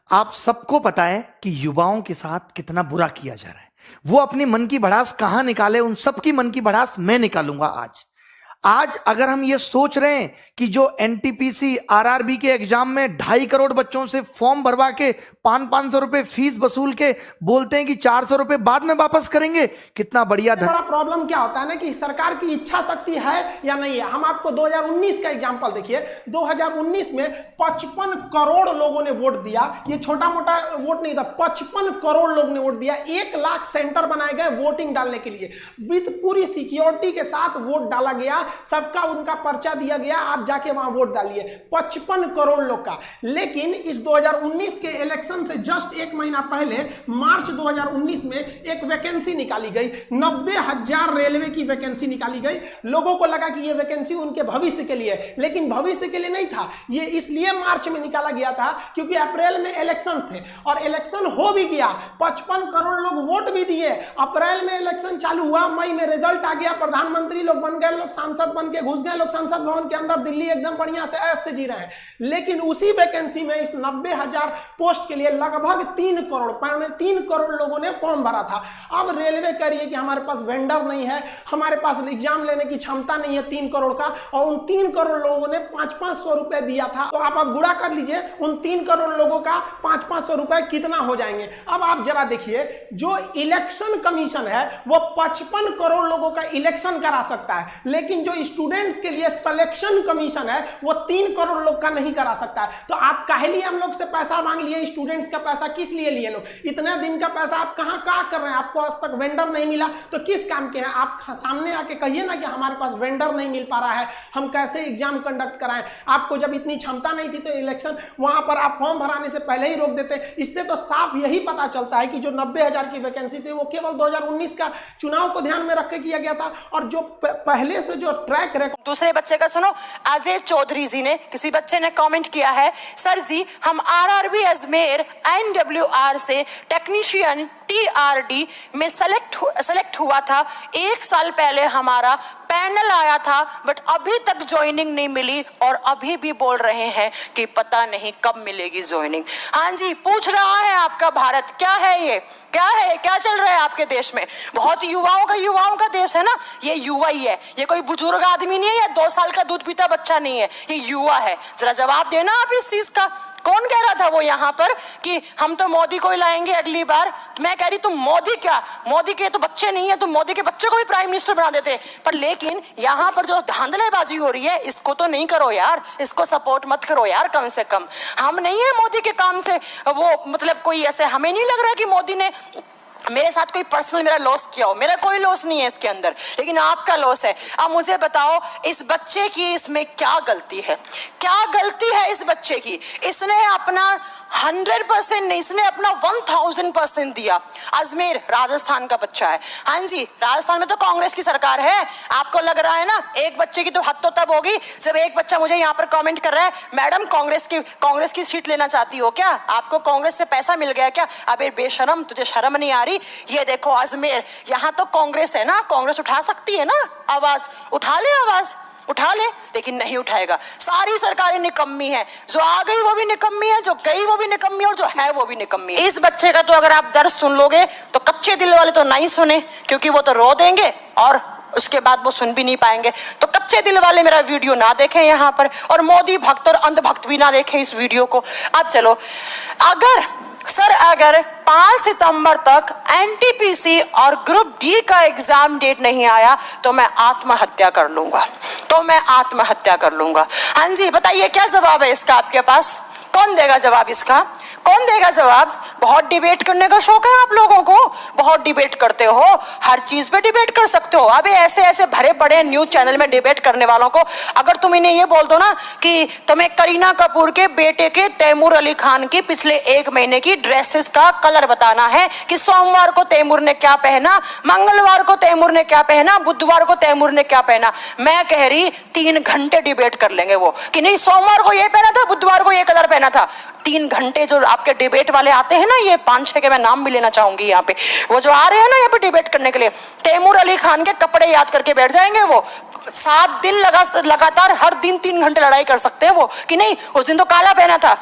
आप सबको पता है कि युवाओं के साथ कितना बुरा किया जा रहा है। वो अपनी मन की भड़ास कहां निकाले, उन सबकी मन की भड़ास मैं निकालूंगा आज अगर हम ये सोच रहे हैं कि जो एनटीपीसी आरआरबी के एग्जाम में 2.5 करोड़ बच्चों से फॉर्म भरवा के 500 रुपए फीस वसूल के बोलते हैं कि 400 रुपए बाद में वापस करेंगे, कितना बढ़िया बड़ा प्रॉब्लम क्या होता है ना कि सरकार की इच्छा शक्ति है या नहीं है। हम आपको 2019 का एग्जांपल देखिए। 2019 में 55 करोड़ लोगों ने वोट दिया। ये छोटा मोटा वोट नहीं था, 55 करोड़ लोगों ने वोट दिया। 1 लाख सेंटर बनाए गए वोटिंग डालने के लिए, विद पूरी सिक्योरिटी के साथ वोट डाला गया। सबका उनका पर्चा दिया गया, आप जाके वहां वोट डालिए। 55 करोड़ लोग का। लेकिन इस 2019 के इलेक्शन से जस्ट 1 महीना पहले मार्च 2019 में एक वैकेंसी निकाली गई। 90,000 रेलवे की वैकेंसी निकाली गई। लोगों को लगा कि यह वैकेंसी उनके भविष्य के लिए, लेकिन भविष्य के लिए नहीं था। यह इसलिए मार्च में निकाला गया था क्योंकि अप्रैल में इलेक्शन थे और इलेक्शन हो भी गया। 55 करोड़ लोग वोट भी दिए। अप्रैल में इलेक्शन चालू हुआ, मई में रिजल्ट आ गया, प्रधानमंत्री लोग बन गए, लोग सांसद बन के घुस गए, लोग संसद भवन के अंदर, दिल्ली एकदम बढ़िया से ऐश से जी रहे हैं। लेकिन उसी वैकेंसी में इस 90,000 पोस्ट के लिए लगभग 3 करोड़ लोगों ने फॉर्म भरा था। अब रेलवे कह रही है कि हमारे पास वेंडर नहीं है, हमारे पास एग्जाम लेने की क्षमता नहीं है 3 करोड़ का, और उन 3 करोड़ लोगों ने 500 रुपए दिया था। तो आप गुणा कर लीजिए, उन 3 करोड़ लोगों का 500 रुपए कितना हो जाएंगे। अब आप जरा देखिए, जो इलेक्शन कमीशन है वो 55 करोड़ लोगों का इलेक्शन करा सकता है, लेकिन जो स्टूडेंट्स के लिए सिलेक्शन कमीशन है वो 3 करोड़ लोग का नहीं करा सकता है। तो आप काहे लिए हम लोग से पैसा मांग लिए? स्टूडेंट्स का पैसा किस लिए लिए लोग? इतने दिन का पैसा आप कहां कर रहे हैं? आपको आज तक वेंडर नहीं मिला तो किस काम के हैं? आप सामने आके कहिए ना कि हमारे पास वेंडर नहीं मिल पा रहा है, हम कैसे एग्जाम कंडक्ट कराएं। आपको जब इतनी क्षमता नहीं थी तो इलेक्शन वहां पर आप फॉर्म भराने से पहले ही रोक देते। इससे तो साफ यही पता चलता है कि जो 90,000 की वैकेंसी थी वो केवल 2019 का चुनाव को ध्यान में रख के किया गया था, और जो पहले से जो ट्रैक रिकॉर्ड। दूसरे बच्चे का सुनो, अजय चौधरी जी ने, किसी बच्चे ने कमेंट किया है, सर जी हम आरआरबी अजमेर एनडब्ल्यूआर से टेक्नीशियन टीआरडी में सेलेक्ट हुआ था। 1 साल पहले हमारा पैनल आया था, बट अभी तक ज्वाइनिंग नहीं मिली और अभी भी बोल रहे हैं कि पता नहीं कब मिलेगी ज्वाइनिंग। हाँ जी, पूछ रहा है आपका भारत क्या है, ये क्या है, क्या चल रहा है आपके देश में? बहुत युवाओं का देश है ना, ये युवा ही है। ये कोई बुजुर्ग आदमी नहीं है या 2 साल का दूध पीता बच्चा नहीं है, ये युवा है। जरा जवाब देना आप इस चीज का। कौन कह रहा था वो यहाँ पर कि हम तो मोदी को ही लाएंगे अगली बार? मैं कह रही तुम मोदी क्या, मोदी के तो बच्चे नहीं है, तुम मोदी के बच्चे को भी प्राइम मिनिस्टर बना देते। पर लेकिन यहाँ पर जो धांधलेबाजी हो रही है इसको तो नहीं करो यार, इसको सपोर्ट मत करो यार। कम से कम हम नहीं है मोदी के काम से वो, मतलब कोई ऐसे हमें नहीं लग रहा कि मोदी ने मेरे साथ कोई पर्सनल मेरा लॉस किया हो। मेरा कोई लॉस नहीं है इसके अंदर, लेकिन आपका लॉस है। अब मुझे बताओ इस बच्चे की इसमें क्या गलती है? क्या गलती है इस बच्चे की? इसने अपना 100% नहीं, इसने अपना 1000% दिया। अजमेर राजस्थान का बच्चा है। हाँ जी, राजस्थान में तो कांग्रेस की सरकार है। आपको लग रहा है ना एक बच्चे की तो हद तो तब होगी जब एक बच्चा मुझे यहाँ पर कमेंट कर रहा है, मैडम कांग्रेस की सीट लेना चाहती हो क्या? आपको कांग्रेस से पैसा मिल गया क्या? अबे बेशरम, तुझे शर्म नहीं आ रही? ये देखो अजमेर, यहाँ तो कांग्रेस है ना, कांग्रेस उठा सकती है ना आवाज, उठा ले आवाज, उठा ले, लेकिन नहीं उठाएगा। सारी सरकारें निकम्मी है, जो आ गई वो भी निकम्मी है, जो गई वो भी निकम्मी है, और जो है वो भी निकम्मी है। इस बच्चे का तो अगर आप दर्द सुन लोगे तो कच्चे दिल वाले तो नहीं सुने, क्योंकि वो तो रो देंगे और उसके बाद वो सुन भी नहीं पाएंगे। तो कच्चे दिल वाले मेरा वीडियो ना देखें यहाँ पर, और मोदी भक्त और अंधभक्त भी ना देखें इस वीडियो को। अब चलो, अगर 5 सितंबर तक एनटीपीसी और ग्रुप डी का एग्जाम डेट नहीं आया तो मैं आत्महत्या कर लूंगा, हाँ जी, बताइए क्या जवाब है इसका आपके पास? कौन देगा जवाब इसका? कौन देगा जवाब? बहुत डिबेट करने का शौक है आप लोगों को, बहुत डिबेट करते हो, हर चीज पे डिबेट कर सकते हो। अबे ऐसे भरे पड़े न्यूज चैनल में डिबेट करने वालों को अगर तुम इन्हें ये बोल दो ना कि तुम्हें करीना कपूर के बेटे के तैमूर अली खान की पिछले 1 महीने की ड्रेसेस का कलर बताना है कि सोमवार को तैमूर ने क्या पहना, मंगलवार को तैमूर ने क्या पहना, बुधवार को तैमूर ने क्या पहना, मैं कह रही 3 घंटे डिबेट कर लेंगे वो कि नहीं सोमवार को ये पहना था, बुधवार को ये कलर पहना था। 3 घंटे जो आपके डिबेट वाले आते हैं ना, ये 5-6 के मैं नाम भी लेना चाहूंगी यहाँ पे, वो जो आ रहे हैं ना यहाँ पे डिबेट करने के लिए, तैमूर अली खान के कपड़े याद करके बैठ जाएंगे वो। 7 दिन लगातार हर दिन 3 घंटे लड़ाई कर सकते हैं वो कि नहीं उस दिन तो काला पहना था।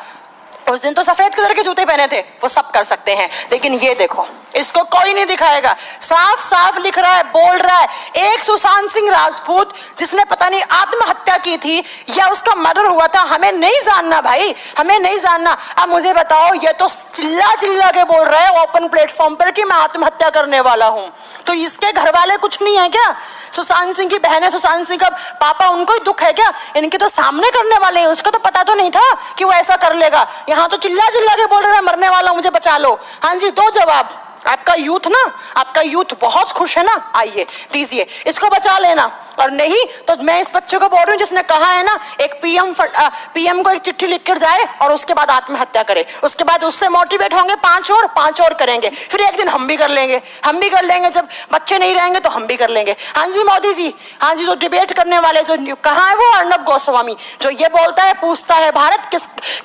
उस दिन तो सफेद कलर के जूते पहने थे, वो सब कर सकते हैं। लेकिन ये देखो, इसको कोई नहीं दिखाएगा। साफ साफ लिख रहा है, बोल रहा है, एक सुशांत सिंह राजपूत जिसने पता नहीं आत्महत्या की थी या उसका मर्डर हुआ था, हमें नहीं जानना भाई, हमें नहीं जानना। अब मुझे बताओ, ये तो चिल्ला चिल्ला के बोल रहा है ओपन प्लेटफॉर्म पर कि मैं आत्महत्या करने वाला हूं, तो इसके घर वाले कुछ नहीं है क्या? सुशांत सिंह की बहन है, सुशांत सिंह का पापा, उनको ही दुख है क्या? इनके तो सामने करने वाले हैं, उसको तो पता तो नहीं था कि वो ऐसा कर लेगा। यहाँ तो चिल्ला चिल्ला के बोल रहे हैं मरने वाला, मुझे बचा लो। हाँ जी, दो जवाब। आपका यूथ ना, आपका यूथ बहुत खुश है ना, आइए दीजिए, इसको बचा लेना। और नहीं तो मैं इस बच्चे को बोल रही हूँ जिसने कहा है ना, एक पीएम को एक चिट्ठी लिखकर जाए और उसके बाद आत्महत्या करे, उसके बाद उससे मोटिवेट होंगे, पांच और करेंगे, फिर एक दिन हम भी कर लेंगे, जब बच्चे नहीं रहेंगे तो हम भी कर लेंगे। हाँ जी मोदी जी, हाँ जी, जो डिबेट करने वाले, जो कहाँ है वो अर्नब गोस्वामी, जो ये बोलता है, पूछता है भारत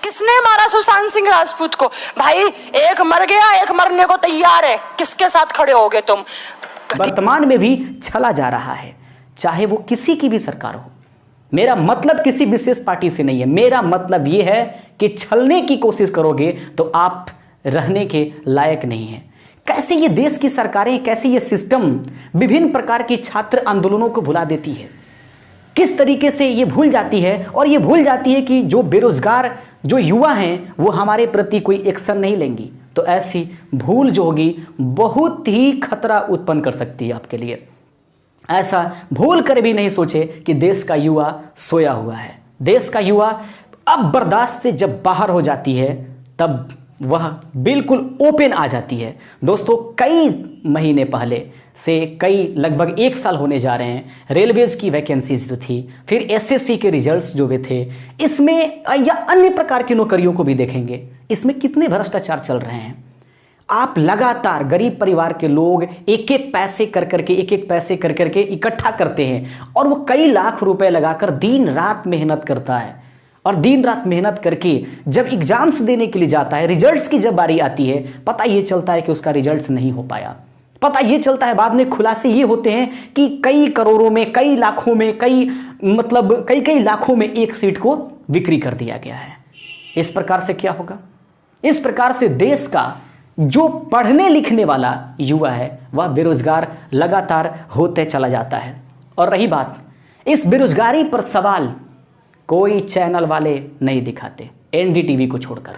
किसने मारा सुशांत सिंह राजपूत को? भाई एक मर गया, एक मरने को तैयार है, किसके साथ खड़े होगे तुम? वर्तमान में भी छला जा रहा है, चाहे वो किसी की भी सरकार हो। मेरा मतलब किसी विशेष पार्टी से नहीं है, मेरा मतलब यह है कि छलने की कोशिश करोगे तो आप रहने के लायक नहीं है। कैसे ये देश की सरकारें, कैसे ये सिस्टम विभिन्न प्रकार की छात्र आंदोलनों को भुला देती है, किस तरीके से ये भूल जाती है। और ये भूल जाती है कि जो बेरोजगार जो युवा हैं वो हमारे प्रति कोई एक्शन नहीं लेंगी, तो ऐसी भूल जो होगी बहुत ही खतरा उत्पन्न कर सकती है आपके लिए। ऐसा भूल कर भी नहीं सोचे कि देश का युवा सोया हुआ है। देश का युवा अब बर्दाश्त से जब बाहर हो जाती है तब वह बिल्कुल ओपन आ जाती है। दोस्तों, कई महीने पहले से लगभग 1 साल होने जा रहे हैं, रेलवेज की वैकेंसीज जो थी, फिर एसएससी के रिजल्ट्स जो भी थे, इसमें या अन्य प्रकार की नौकरियों को भी देखेंगे, इसमें कितने भ्रष्टाचार चल रहे हैं। आप लगातार गरीब परिवार के लोग एक एक पैसे कर करके इकट्ठा करते हैं और वो कई लाख रुपए लगाकर दिन रात मेहनत करता है। और दिन रात मेहनत करके जब एग्जाम्स देने के लिए जाता है, रिजल्ट्स की जब बारी आती है, पता ये चलता है कि उसका रिजल्ट्स नहीं हो पाया। पता ये चलता है, बाद में खुलासे ये होते हैं कि कई करोड़ों में, कई लाखों में, कई लाखों में एक सीट को बिक्री कर दिया गया है। इस प्रकार से क्या होगा? इस प्रकार से देश का जो पढ़ने लिखने वाला युवा है वह बेरोजगार लगातार होते चला जाता है। और रही बात इस बेरोजगारी पर सवाल, कोई चैनल वाले नहीं दिखाते, एनडीटीवी को छोड़कर।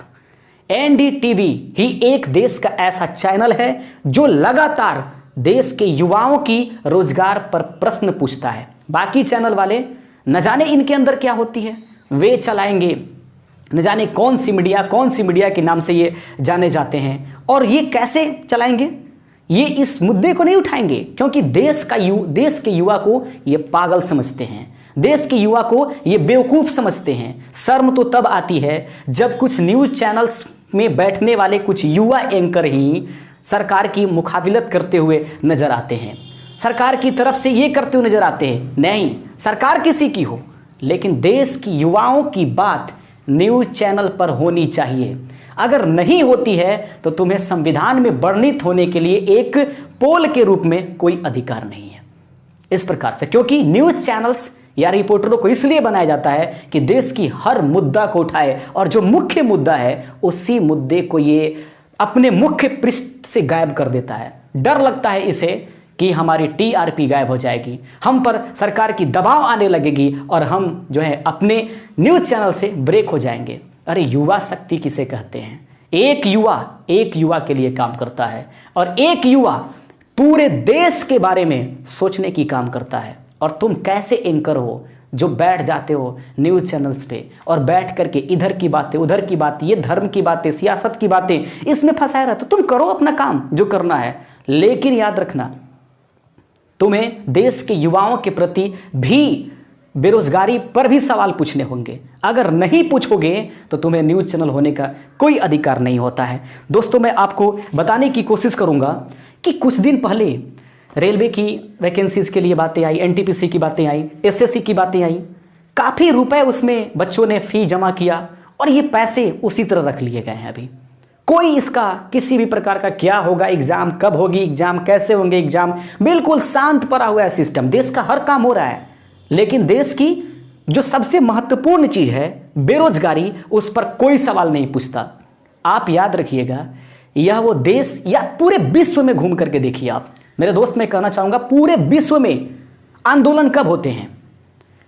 एनडीटीवी ही एक देश का ऐसा चैनल है जो लगातार देश के युवाओं की रोजगार पर प्रश्न पूछता है। बाकी चैनल वाले न जाने इनके अंदर क्या होती है, वे चलाएंगे न जाने कौन सी मीडिया के नाम से ये जाने जाते हैं, और ये कैसे चलाएंगे, ये इस मुद्दे को नहीं उठाएंगे, क्योंकि देश के युवा को ये पागल समझते हैं, देश के युवा को ये बेवकूफ़ समझते हैं। शर्म तो तब आती है जब कुछ न्यूज़ चैनल्स में बैठने वाले कुछ युवा एंकर ही सरकार की मुखाबिलत करते हुए नजर आते हैं, सरकार की तरफ से ये करते हुए नजर आते हैं। नहीं, सरकार किसी की हो, लेकिन देश की युवाओं की बात न्यूज़ चैनल पर होनी चाहिए। अगर नहीं होती है तो तुम्हें संविधान में वर्णित होने के लिए एक पोल के रूप में कोई अधिकार नहीं है। इस प्रकार से, क्योंकि न्यूज़ चैनल्स या रिपोर्टरों को इसलिए बनाया जाता है कि देश की हर मुद्दा को उठाए, और जो मुख्य मुद्दा है उसी मुद्दे को ये अपने मुख्य पृष्ठ से गायब कर देता है। डर लगता है इसे कि हमारी टीआरपी गायब हो जाएगी, हम पर सरकार की दबाव आने लगेगी और हम जो है अपने न्यूज़ चैनल से ब्रेक हो जाएंगे। अरे युवा शक्ति किसे कहते हैं? एक युवा के लिए काम करता है, और एक युवा पूरे देश के बारे में सोचने की काम करता है। और तुम कैसे एंकर हो जो बैठ जाते हो न्यूज़ चैनल्स पे और बैठ करके इधर की बातें उधर की बातें, ये धर्म की बातें, सियासत की बातें, इसमें फंसाए रहते हो। तुम करो अपना काम जो करना है, लेकिन याद रखना तुम्हें देश के युवाओं के प्रति भी बेरोजगारी पर भी सवाल पूछने होंगे। अगर नहीं पूछोगे तो तुम्हें न्यूज़ चैनल होने का कोई अधिकार नहीं होता है। दोस्तों, मैं आपको बताने की कोशिश करूंगा कि कुछ दिन पहले रेलवे की वैकेंसीज के लिए बातें आई, एनटीपीसी की बातें आई, एसएससी की बातें आई, काफ़ी रुपए उसमें बच्चों ने फी जमा किया और ये पैसे उसी तरह रख लिए गए हैं। अभी कोई इसका किसी भी प्रकार का क्या होगा, एग्जाम कब होगी, एग्जाम कैसे होंगे, एग्जाम बिल्कुल शांत पड़ा हुआ है सिस्टम, देश का हर काम हो रहा है, लेकिन देश की जो सबसे महत्वपूर्ण चीज है बेरोजगारी, उस पर कोई सवाल नहीं पूछता। आप याद रखिएगा, यह वो देश या पूरे विश्व में घूम करके देखिए आप। मेरे दोस्त, मैं कहना चाहूंगा, पूरे विश्व में आंदोलन कब होते हैं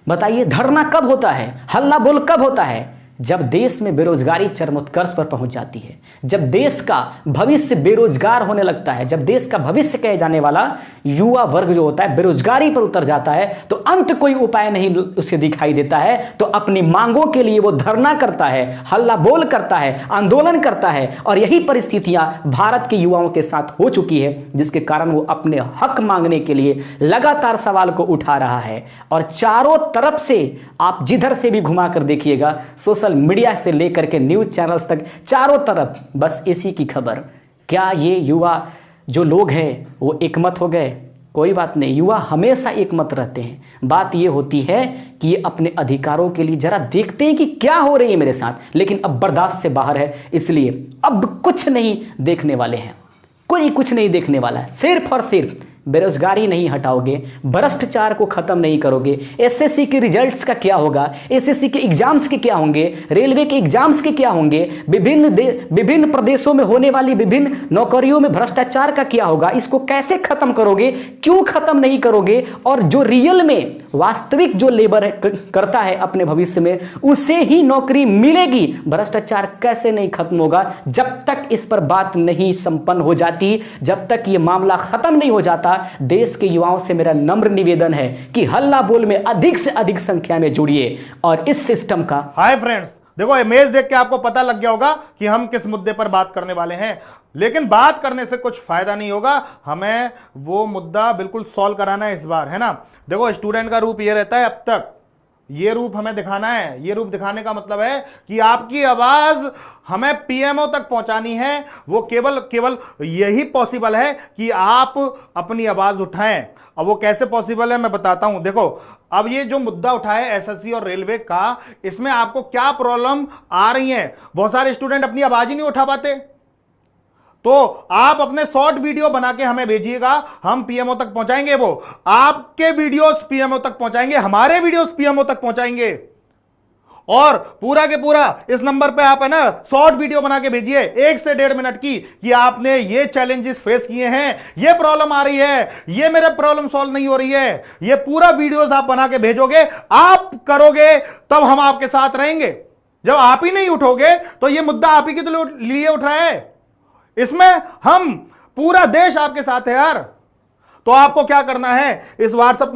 बताइए? धरना कब होता है? हल्ला बोल कब होता है? जब देश में बेरोजगारी चरमोत्कर्ष पर पहुंच जाती है, जब देश का भविष्य बेरोजगार होने लगता है, जब देश का भविष्य कहे जाने वाला युवा वर्ग जो होता है बेरोजगारी पर उतर जाता है, तो अंत कोई उपाय नहीं उसे दिखाई देता है, तो अपनी मांगों के लिए वो धरना करता है, हल्ला बोल करता है, आंदोलन करता है। और यही परिस्थितियां भारत के युवाओं के साथ हो चुकी है, जिसके कारण वो अपने हक मांगने के लिए लगातार सवाल को उठा रहा है। और चारों तरफ से आप जिधर से भी घुमा कर देखिएगा, सोशल मीडिया से लेकर के न्यूज चैनल्स तक, चारों तरफ बस इसी की खबर। क्या ये युवा जो लोग हैं वो एकमत हो गए? कोई बात नहीं, युवा हमेशा एकमत रहते हैं। बात ये होती है कि ये अपने अधिकारों के लिए जरा देखते हैं कि क्या हो रही है मेरे साथ, लेकिन अब बर्दाश्त से बाहर है, इसलिए अब कुछ नहीं देखने वाले हैं, कोई कुछ नहीं देखने वाला है। सिर्फ और सिर्फ बेरोजगारी नहीं हटाओगे, भ्रष्टाचार को खत्म नहीं करोगे, एसएससी के रिजल्ट्स का क्या होगा, एसएससी के एग्जाम्स के क्या होंगे, रेलवे के एग्जाम्स के क्या होंगे, विभिन्न प्रदेशों में होने वाली विभिन्न नौकरियों में भ्रष्टाचार का क्या होगा, इसको कैसे खत्म करोगे, क्यों खत्म नहीं करोगे? और जो रियल में वास्तविक जो लेबर करता है अपने भविष्य में, उसे ही नौकरी मिलेगी। भ्रष्टाचार कैसे नहीं खत्म होगा? जब तक इस पर बात नहीं संपन्न हो जाती, जब तक ये मामला खत्म नहीं हो जाता, देश के युवाओं से मेरा नम्र निवेदन है कि हल्ला बोल में अधिक से अधिक संख्या में जुड़िए और इस सिस्टम का। हाय फ्रेंड्स, देखो इमेज देख के आपको पता लग गया होगा कि हम किस मुद्दे पर बात करने वाले हैं, लेकिन बात करने से कुछ फायदा नहीं होगा, हमें वो मुद्दा बिल्कुल सॉल्व कराना है इस बार, है ना। देखो स्टूडेंट का रूप ये रहता है, अब तक ये रूप हमें दिखाना है। ये रूप दिखाने का मतलब है कि आपकी आवाज हमें पीएमओ तक पहुंचानी है। वो केवल यही पॉसिबल है कि आप अपनी आवाज उठाएं। अब वो कैसे पॉसिबल है मैं बताता हूं। देखो, अब ये जो मुद्दा उठा है एसएससी और रेलवे का, इसमें आपको क्या प्रॉब्लम आ रही है? बहुत सारे स्टूडेंट अपनी आवाज ही नहीं उठा पाते, तो आप अपने शॉर्ट वीडियो बना के हमें भेजिएगा, हम पीएमओ तक पहुंचाएंगे। वो आपके वीडियोस पीएमओ तक पहुंचाएंगे, हमारे वीडियोस पीएमओ तक पहुंचाएंगे। और पूरा के पूरा इस नंबर पे आप है ना शॉर्ट वीडियो बना के भेजिए 1 से 1.5 मिनट की, कि आपने ये चैलेंजेस फेस किए हैं, ये प्रॉब्लम आ रही है, ये मेरे प्रॉब्लम सॉल्व नहीं हो रही है। ये पूरा वीडियोस आप बना के भेजोगे, आप करोगे, तब हम आपके साथ रहेंगे। जब आप ही नहीं उठोगे तो ये मुद्दा आप ही के लिए उठ रहा है, इसमें हम पूरा देश आपके साथ है यार। तो आपको क्या करना है, इस व्हाट्सएप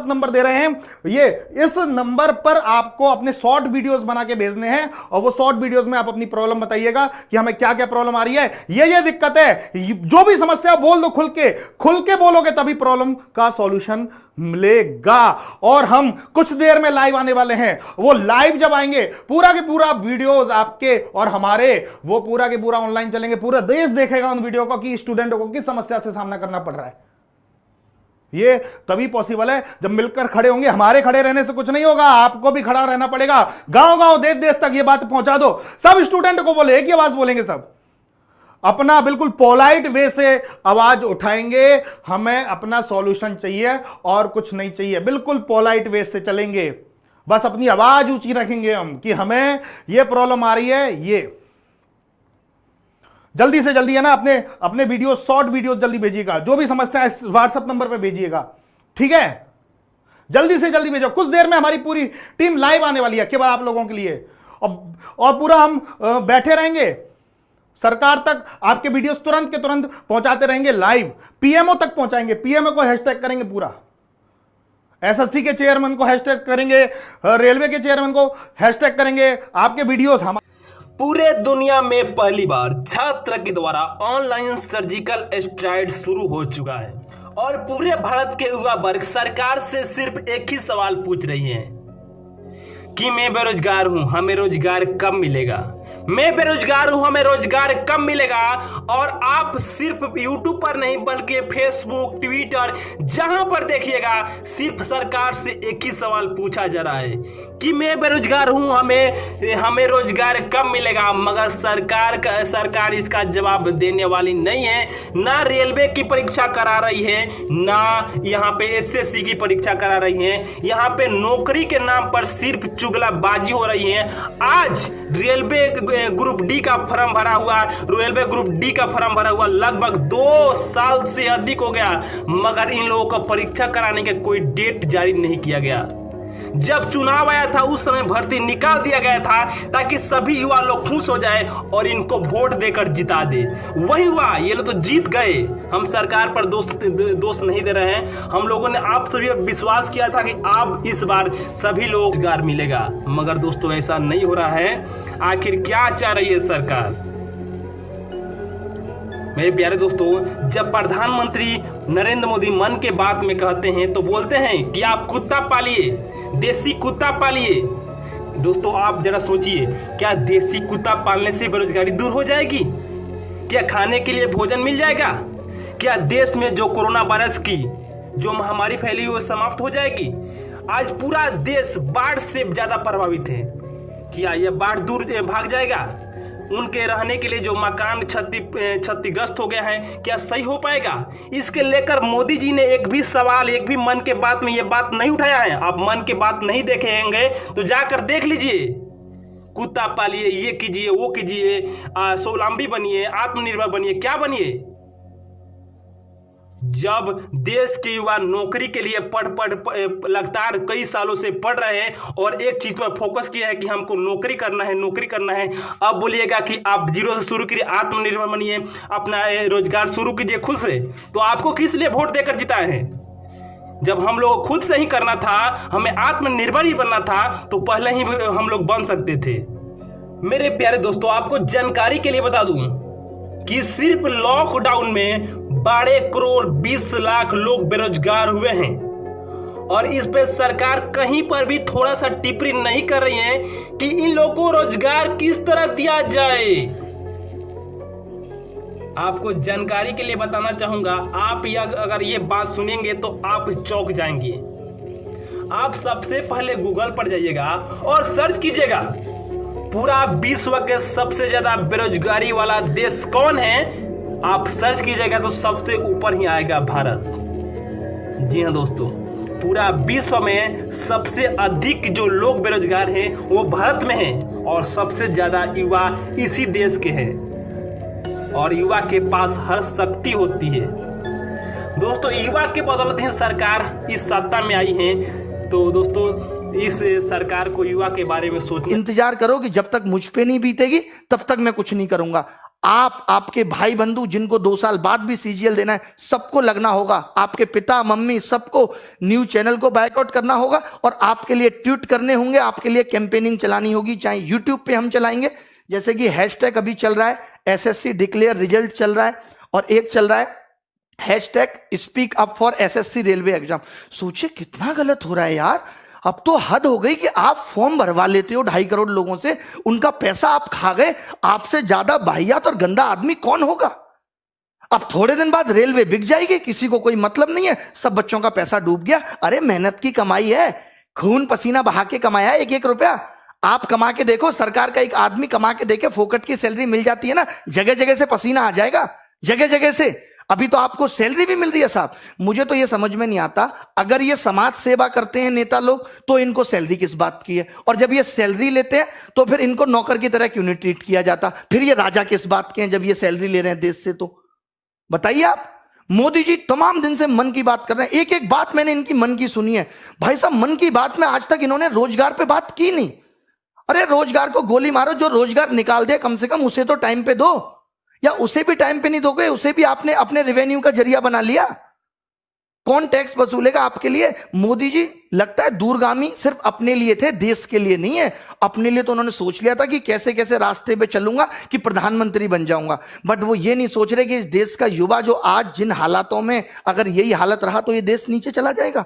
नंबर दे रहे हैं, ये इस नंबर पर आपको अपने शॉर्ट वीडियोस बना के भेजने हैं। और वो शॉर्ट वीडियोस में आप अपनी प्रॉब्लम बताइएगा कि हमें क्या क्या प्रॉब्लम आ रही है, ये दिक्कत है, जो भी समस्या बोल दो, खुल के बोलोगे तभी प्रॉब्लम का सॉल्यूशन मिलेगा। और हम कुछ देर में लाइव आने वाले हैं। वो लाइव जब आएंगे, पूरा के पूरा वीडियोस आपके और हमारे वो पूरा के पूरा ऑनलाइन चलेंगे। पूरा देश देखेगा उन वीडियो को कि स्टूडेंटों को किस समस्या से सामना करना पड़ रहा है। ये तभी पॉसिबल है जब मिलकर खड़े होंगे। हमारे खड़े रहने से कुछ नहीं होगा, आपको भी खड़ा रहना पड़ेगा। गांव देश देश तक ये बात पहुंचा दो। सब स्टूडेंट को बोले, एक ही आवाज बोलेंगे, सब अपना बिल्कुल पोलाइट वे से आवाज उठाएंगे। हमें अपना सॉल्यूशन चाहिए और कुछ नहीं चाहिए, बिल्कुल पोलाइट वे से चलेंगे। बस अपनी आवाज ऊंची रखेंगे हम कि हमें ये प्रॉब्लम आ रही है। ये जल्दी से जल्दी है ना अपने वीडियो, शॉर्ट वीडियो जल्दी भेजिएगा। जो भी समस्या है व्हाट्सएप नंबर पे भेजिएगा, ठीक है। जल्दी से जल्दी भेजो। कुछ देर में हमारी पूरी टीम लाइव आने वाली है केवल आप लोगों के लिए। और पूरा हम बैठे रहेंगे, सरकार तक आपके वीडियोस तुरंत के तुरंत पहुंचाते रहेंगे, लाइव पीएमओ तक पहुंचाएंगे। पीएमओ को हैशटैग करेंगे, पूरा एसएससी के चेयरमैन को हैशटैग करेंगे, रेलवे के चेयरमैन को हैशटैग करेंगे। आपके वीडियोस हम पूरे दुनिया में पहली बार छात्र के द्वारा ऑनलाइन सर्जिकल स्ट्राइक शुरू हो चुका है और पूरे भारत के युवा वर्ग सरकार से सिर्फ एक ही सवाल पूछ रही हैं कि मैं बेरोजगार हूं, हमें रोजगार कब मिलेगा। मैं बेरोजगार हूं, हमें रोजगार कब मिलेगा। और आप सिर्फ यूट्यूब पर नहीं बल्कि फेसबुक, ट्विटर, जहां पर देखिएगा सिर्फ सरकार से एक ही सवाल पूछा जा रहा है कि मैं बेरोजगार हूं, हमें रोजगार कब मिलेगा। मगर सरकार इसका जवाब देने वाली नहीं है। ना रेलवे की परीक्षा करा रही है, ना यहाँ पे एसएससी की परीक्षा करा रही है। यहाँ पे नौकरी के नाम पर सिर्फ चुगलाबाजी हो रही है। आज रेलवे ग्रुप डी का फॉर्म भरा हुआ लगभग 2 साल से अधिक हो गया, मगर इन लोगों को परीक्षा कराने के कोई डेट जारी नहीं किया गया। जब चुनाव आया था उस समय भर्ती निकाल दिया गया था ताकि सभी युवा लोग खुश हो जाए और इनको वोट देकर जिता दे। वही हुआ, ये लोग तो जीत गए। हम सरकार पर दोष नहीं दे रहे हैं। हम लोगों ने आप सभी विश्वास किया था कि आप इस बार सभी लोग रोजगार मिलेगा, मगर दोस्तों ऐसा नहीं हो रहा है। आखिर क्या चाह रही है सरकार? मेरे प्यारे दोस्तों, जब प्रधानमंत्री नरेंद्र मोदी मन के बात में कहते हैं तो बोलते हैं कि आप कुत्ता पालिए, देसी कुत्ता पालिए। दोस्तों आप जरा सोचिए, क्या देसी कुत्ता पालने से बेरोजगारी दूर हो जाएगी? क्या खाने के लिए भोजन मिल जाएगा? क्या देश में जो कोरोना वायरस की जो महामारी फैली हुई समाप्त हो जाएगी? आज पूरा देश बाढ़ से ज्यादा प्रभावित है। क्या यह बाढ़ दूर भाग जाएगा? उनके रहने के लिए जो मकान क्षतिग्रस्त हो गया है, क्या सही हो पाएगा? इसके लेकर मोदी जी ने एक भी सवाल, एक भी मन के बात में ये बात नहीं उठाया है। आप मन के बात नहीं देखे होंगे तो जाकर देख लीजिए। कुत्ता पालिए, ये कीजिए, वो कीजिए, स्वावलंबी बनिए, आत्मनिर्भर बनिए, क्या बनिए? जब देश के युवा नौकरी के लिए लगातार कई सालों से पढ़ रहे हैं और एक चीज पर फोकस किया है कि हमको नौकरी करना है, अब बोलिएगा कि आप जीरो से शुरू करिए, आत्मनिर्भर बनिए, अपना रोजगार शुरू कीजिए खुद से। तो आपको किस लिए वोट देकर जिताए हैं? जब हम लोग खुद से ही करना था, हमें आत्मनिर्भर ही बनना था, तो पहले ही हम लोग बन सकते थे। मेरे प्यारे दोस्तों, आपको जानकारी के लिए बता दूं कि सिर्फ लॉकडाउन में 12 करोड़ 20 लाख लोग बेरोजगार हुए हैं और इस पे सरकार कहीं पर भी थोड़ा सा टिप्पणी नहीं कर रही है कि इन लोगों को रोजगार किस तरह दिया जाए। आपको जानकारी के लिए बताना चाहूंगा, आप अगर ये बात सुनेंगे तो आप चौंक जाएंगे। आप सबसे पहले गूगल पर जाइएगा और सर्च कीजिएगा पूरा विश्व के सबसे ज्यादा बेरोजगारी वाला देश कौन है। आप सर्च कीजिएगा तो सबसे ऊपर ही आएगा भारत। जी हाँ दोस्तों, पूरा विश्व में सबसे अधिक जो लोग बेरोजगार हैं वो भारत में हैं और सबसे ज्यादा युवा इसी देश के हैं और युवा के पास हर शक्ति होती है। दोस्तों युवा के बदौलत ही सरकार इस सत्ता में आई है। तो दोस्तों इस सरकार को युवा के बारे में सोचना, इंतजार करो कि जब तक मुझ पे नहीं बीतेगी तब तक मैं कुछ नहीं करूंगा। आपके भाई बंधु जिनको 2 साल बाद भी सीजीएल देना है, सबको लगना होगा। आपके पिता मम्मी सबको न्यूज चैनल को बायकॉट करना होगा और आपके लिए ट्वीट करने होंगे, आपके लिए कैंपेनिंग चलानी होगी। चाहे यूट्यूब पे हम चलाएंगे, जैसे कि हैशटैग अभी चल रहा है, एसएससी डिक्लेयर रिजल्ट चल रहा है, और एक चल रहा है hashtag speak up for SSC railway exam. सोचिए कितना गलत हो रहा है यार। अब तो हद हो गई कि आप फॉर्म भरवा लेते हो 2.5 करोड़ लोगों से, उनका पैसा आप खा गए। आपसे ज्यादा वाहियात और गंदा आदमी कौन होगा? अब थोड़े दिन बाद रेलवे बिक जाएगी, किसी को कोई मतलब नहीं है, सब बच्चों का पैसा डूब गया। अरे मेहनत की कमाई है, खून पसीना बहा के कमाया है 1-1 रुपया। आप कमा के देखो, सरकार का एक आदमी कमा के देखे, फोकट की सैलरी मिल जाती है ना, जगह जगह से पसीना आ जाएगा, जगह जगह से। अभी तो आपको सैलरी भी मिल रही है साहब। मुझे तो ये समझ में नहीं आता, अगर ये समाज सेवा करते हैं नेता लोग तो इनको सैलरी किस बात की है? और जब ये सैलरी लेते हैं तो फिर इनको नौकर की तरह क्यों नहीं ट्रीट किया जाता? फिर ये राजा किस बात के हैं जब ये सैलरी ले रहे हैं देश से? तो बताइए आप। मोदी जी तमाम दिन से मन की बात कर रहे हैं, एक एक बात मैंने इनकी मन की सुनी है। भाई साहब, मन की बात में आज तक इन्होंने रोजगार पे बात की नहीं। अरे रोजगार को गोली मारो, जो रोजगार निकाल दे कम से कम उसे तो टाइम पे दो, या उसे भी टाइम पे नहीं दोगे, उसे भी आपने अपने रेवेन्यू का जरिया बना लिया। कौन टैक्स वसूलेगा आपके लिए? मोदी जी लगता है दूरगामी सिर्फ अपने लिए थे, देश के लिए नहीं है। अपने लिए तो उन्होंने सोच लिया था कि कैसे कैसे रास्ते पे चलूंगा कि प्रधानमंत्री बन जाऊंगा, बट वो ये नहीं सोच रहे कि इस देश का युवा जो आज जिन हालातों में, अगर यही हालत रहा तो ये देश नीचे चला जाएगा।